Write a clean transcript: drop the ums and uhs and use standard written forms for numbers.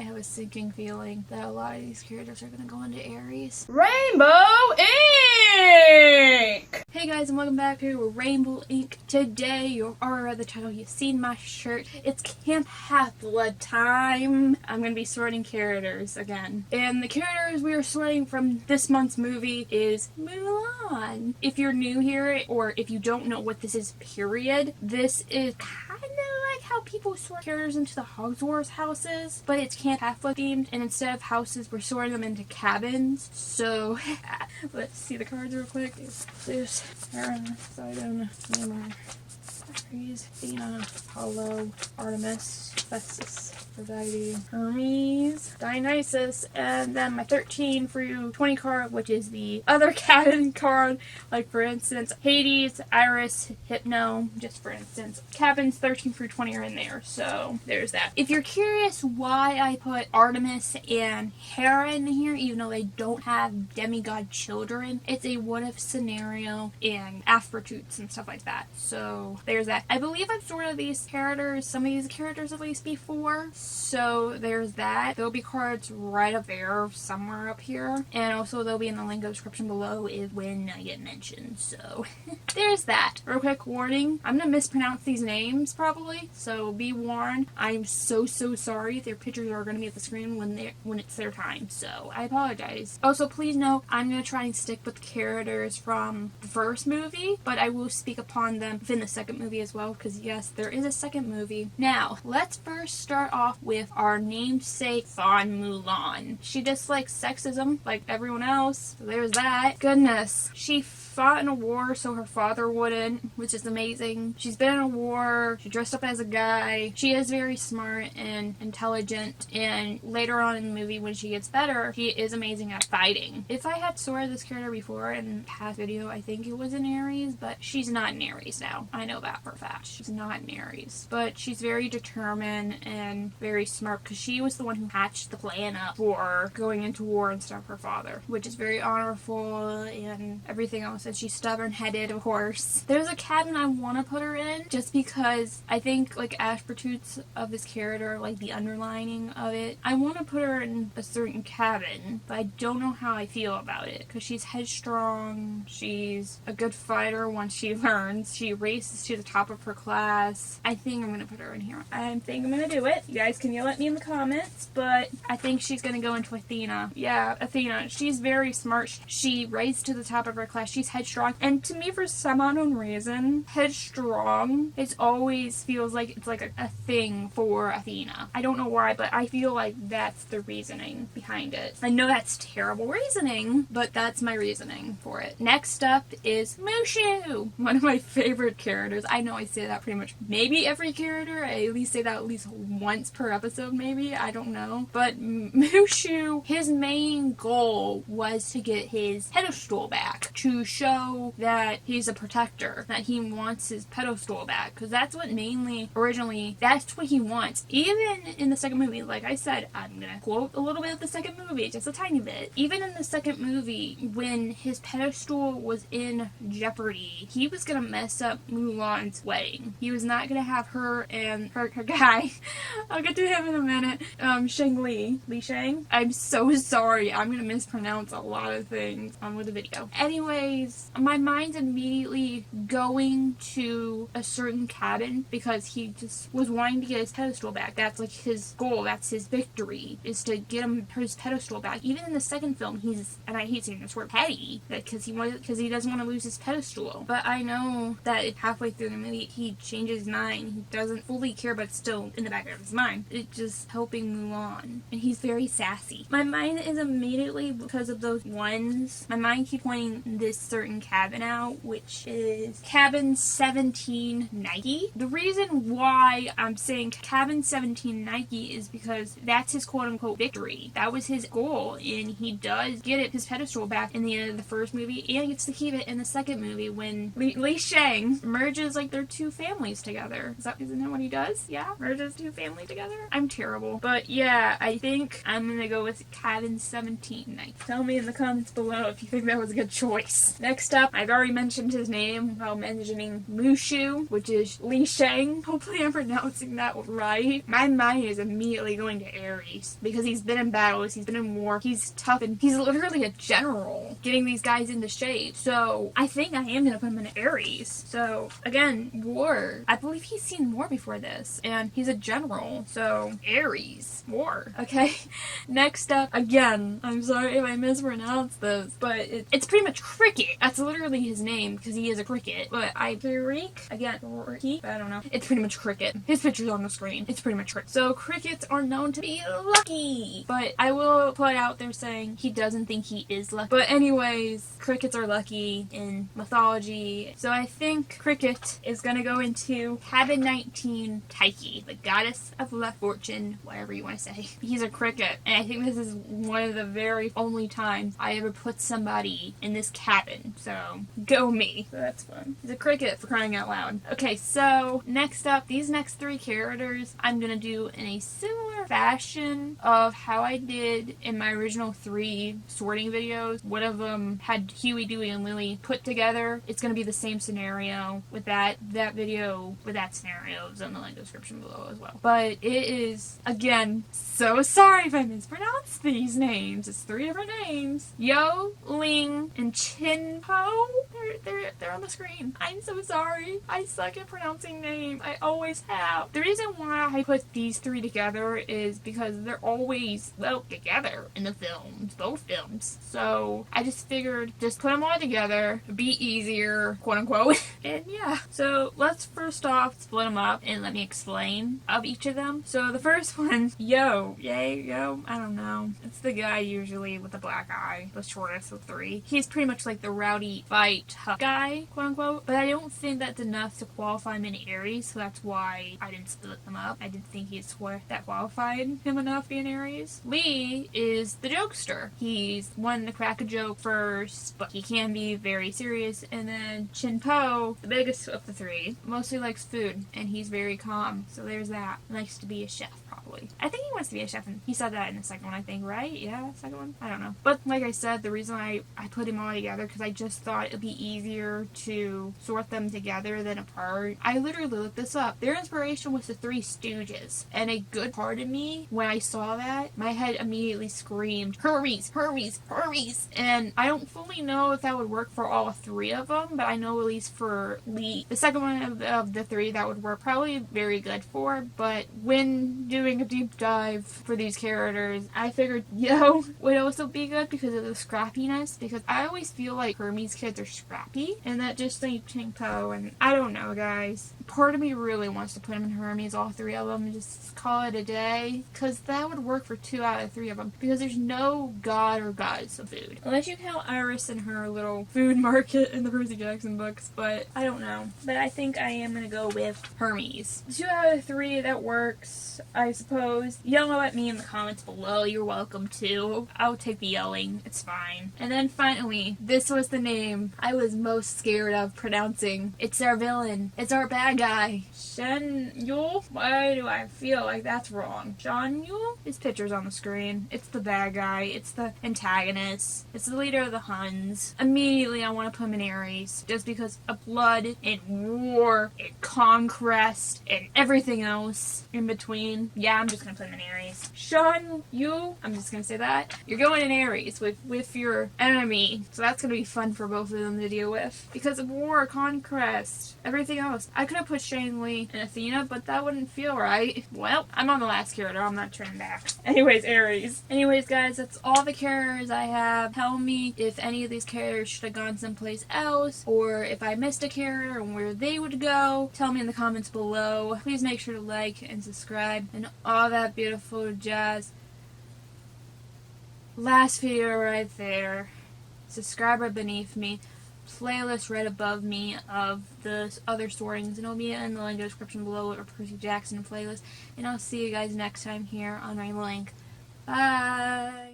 have a sinking feeling that a lot of these characters are going to go into Aries. Rainbow Ink! Hey guys, and welcome back to Rainbow Ink. Today, you already read the title, you've seen my shirt. It's Camp Half-Blood time. I'm going to be sorting characters again. And the characters we are sorting from this month's movie is Mulan. If you're new here, or if you don't know what this is, period, this is kind of like how people sort characters into the Hogwarts houses, but it's Camp Half-Blood themed, and instead of houses, we're sorting them into cabins. So, let's see the cards real quick. Zeus, Aaron, Sidon, Ymir, Ares, Athena, Apollo, Artemis, Festus, Aphrodite, Hermes, Dionysus, and then my 13 through 20 card, which is the other cabin card. Like, for instance, Hades, Iris, Hypno, just for instance. Cabins 13 through 20 are in there, so there's that. If you're curious why I put Artemis and Hera in here, even though they don't have demigod children, it's a what-if scenario and aspirants and stuff like that. So, there's that. I believe I've sorted these characters, some of these characters at least before, so there's that. There'll be cards right up there, somewhere up here, and also they'll be in the link in the description below is when I get mentioned, so there's that. Real quick warning, I'm gonna mispronounce these names probably, so be warned. I'm so sorry. Their pictures are gonna be at the screen when it's their time, so I apologize. Also, please know I'm gonna try and stick with the characters from the first movie, but I will speak upon them within the second movie as well, because yes, there is a second movie. Now, let's first start off with our namesake Fawn Mulan. She dislikes sexism like everyone else, so there's that. Goodness, she fought in a war so her father wouldn't, which is amazing. She's been in a war, she dressed up as a guy. She is very smart and intelligent, and later on in the movie when she gets better, she is amazing at fighting. If I had sorted this character before in past video, I think it was an Aries, but she's not an Aries now. I know that for a fact. She's not an Aries, but she's very determined and very smart because she was the one who hatched the plan up for going into war and stuff her father, which is very honorable and everything else. And she's stubborn-headed, of course. There's a cabin I want to put her in, just because I think, like, attributes of this character, like the underlining of it, I want to put her in a certain cabin, but I don't know how I feel about it, because she's headstrong, she's a good fighter once she learns, she races to the top of her class. I think I'm going to put her in here. I think I'm going to do it. You guys can yell at me in the comments, but I think she's going to go into Athena. Yeah, Athena. She's very smart. She raised to the top of her class. She's headstrong, and to me, for some unknown reason, headstrong, it always feels like it's like a thing for Athena. I don't know why, but I feel like that's the reasoning behind it. I know that's terrible reasoning, but that's my reasoning for it. Next up is Mushu, one of my favorite characters. I know I say that pretty much maybe every character. I at least say that at least once per episode, maybe. I don't know. But Mushu, his main goal was to get his pedestal back, to show that he's a protector, that he wants his pedestal back, because that's what originally, that's what he wants. Even in the second movie, like I said, I'm gonna quote a little bit of the second movie, just a tiny bit. Even in the second movie, when his pedestal was in jeopardy, he was gonna mess up Mulan's wedding. He was not gonna have her and her guy, I'll get to him in a minute, Li Shang. I'm so sorry, I'm gonna mispronounce a lot of things with the video. Anyways, my mind's immediately going to a certain cabin because he just was wanting to get his pedestal back. That's like his goal, that's his victory, is to get him his pedestal back. Even in the second film, he's, and I hate saying this word, petty, because he doesn't want to lose his pedestal. But I know that halfway through the movie, he changes his mind. He doesn't fully care, but it's still in the back of his mind. It's just helping Mulan. And he's very sassy. My mind is immediately, because of those ones, my mind keeps pointing this certain cabin out, which is Cabin 17 Nike. The reason why I'm saying Cabin 17 Nike is because that's his quote-unquote victory. That was his goal, and he does get his pedestal back in the end of the first movie, and gets to keep it in the second movie when Li Shang merges like their two families together. Isn't that what he does? Yeah, merges two families together. together? I'm terrible. But yeah, I think I'm gonna go with Cabin 17. Tell me in the comments below if you think that was a good choice. Next up, I've already mentioned his name while mentioning Mushu, which is Li Shang. Hopefully I'm pronouncing that right. My mind is immediately going to Aries because he's been in battles, he's been in war, he's tough, and he's literally a general getting these guys into shape. So I think I am gonna put him in Aries. So again, war. I believe he's seen war before this, and he's a general. So Aries, war. Okay. Next up, again, I'm sorry if I mispronounced this, but it's pretty much Cricket. That's literally his name because he is a cricket. But I don't know. It's pretty much Cricket. His picture's on the screen. It's pretty much Cricket. So crickets are known to be lucky, but I will put out there saying he doesn't think he is lucky. But anyways, crickets are lucky in mythology. So I think Cricket is gonna go into Cabin 19 Taiki, the goddess of luck, fortune, whatever you want to say. He's a cricket, and I think this is one of the very only times I ever put somebody in this cabin. So go me. So that's fun. He's a cricket, for crying out loud. Okay, so next up, these next three characters I'm gonna do in a similar fashion of how I did in my original 3 sorting videos. One of them had Huey, Dewey, and Lily put together. It's gonna be the same scenario with that video with that scenario is in the link description below as well. But it is, again, so sorry if I mispronounced these names. It's 3 different names. Yo, Ling, and Chin Po. They're on the screen. I'm so sorry. I suck at pronouncing names. I always have. The reason why I put these 3 together is because they're always, well, together in the films, both films. So I just figured just put them all together, be easier, quote unquote. And yeah. So let's first off split them up and let me explain of each of them. So the first one, Yo, I don't know. It's the guy usually with the black eye, the shortest of 3. He's pretty much like the rowdy, fight, tough guy, quote unquote. But I don't think that's enough to qualify him in Aries, so that's why I didn't split them up. I didn't think that qualified him enough to be in Aries. Lee is the jokester. He's one to crack a joke first, but he can be very serious. And then Chin Po, the biggest of the 3, mostly likes food, and he's very calm. So there's that. Likes to be a chef, probably. I think he wants to be a chef, and he said that in the second one, I think, right? Yeah, second one? I don't know. But like I said, the reason I put him all together, because I just thought it'd be easier to sort them together than apart. I literally looked this up. Their inspiration was the 3 Stooges, and a good part of me, when I saw that, my head immediately screamed, Hermes, Hermes, Hermes! And I don't fully know if that would work for all 3 of them, but I know at least for Lee, the second one of the 3, that would work probably very good for. But when doing a deep dive for these characters, I figured Yo would also be good because of the scrappiness, because I always feel like Hermes kids are scrappy, and that just like Chin Po, and I don't know, guys. Part of me really wants to put him in Hermes, all 3 of them, and just call it a day, because that would work for 2 out of 3 of them, because there's no god or goddess of food. Unless you count Iris and her little food market in the Percy Jackson books, but I don't know. But I think I am going to go with Hermes. 2 out of 3, that works, I suppose. Yell at me in the comments below, you're welcome to. I'll take the yelling, it's fine. And then finally, this was the name I was most scared of pronouncing. It's our villain. It's our bad guy. Shen Yul? Why do I feel like that's wrong? Shen Yul? His picture's on the screen. It's the bad guy. It's the antagonist. It's the leader of the Huns. Immediately I want to put him in Aries, just because of blood and war and conquest and everything else in between. Yeah, I'm just gonna put him in Aries. Shen Yul, I'm just gonna say that. You're going in Aries with your enemy, so that's gonna be fun for both of them to deal with. Because of war, conquest, everything else. I could have put Shane Lee and Athena, but that wouldn't feel right. Well, I'm on the last character, I'm not turning back. Anyways, Aries. Anyways, guys, that's all the characters I have. Tell me if any of these characters should have gone someplace else, or if I missed a character and where they would go. Tell me in the comments below. Please make sure to like and subscribe and all that beautiful jazz. Last video right there. Subscriber beneath me. Playlist right above me of the other sortings, and it'll be in the link description below, or Percy Jackson playlist. And I'll see you guys next time here on Rainbow Link. Bye!